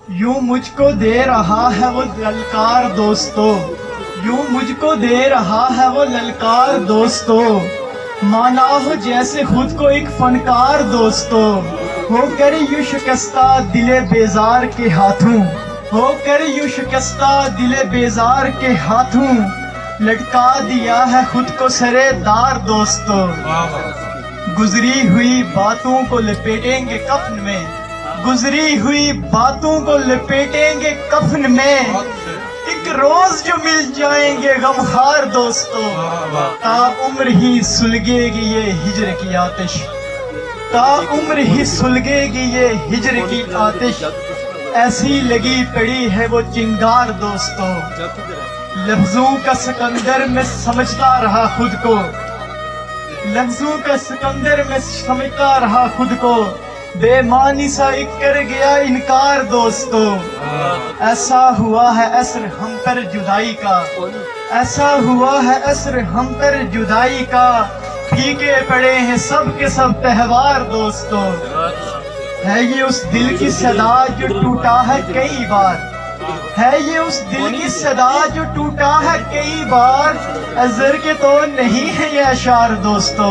یوں مجھ کو دے رہا ہے وہ للکار دوستو، یوں مجھ کو دے رہا ہے وہ للکار دوستو، مانا ہو جیسے خود کو ایک فنکار دوستو، ہو کر یوں شکستہ دل بیزار کے ہاتھوں، ہو کر یوں شکستہ دل بیزار کے ہاتھوں، لٹکا دیا ہے خود کو سرے دار دوستو، گزری ہوئی باتوں کو لپیٹیں گے کفن میں، گزری ہوئی باتوں کو لپیٹیں گے کفن میں، ایک روز جو مل جائیں گے غمخوار دوستو، تا عمر ہی سلگے گی یہ ہجر کی آتش، تا عمر ہی سلگے گی یہ ہجر کی آتش، ایسی لگی پڑی ہے وہ چنگار دوستو، لفظوں کا سکندر میں سمجھتا رہا خود کو، لفظوں کا سکندر میں سمجھتا رہا خود کو، بے معنی سا ایک کر گیا انکار دوستو، ایسا ہوا ہے عصر ہم پر جدائی کا، ایسا ہوا ہے عصر ہم پر جدائی کا، پھیکے پڑے ہیں سب کے سب تہوار دوستو، ہے یہ اس دل کی صدا جو ٹوٹا ہے کئی بار، ہے یہ اس دل کی صدا جو ٹوٹا ہے کئی بار، ازر کے تو نہیں ہے یہ اشعار دوستو،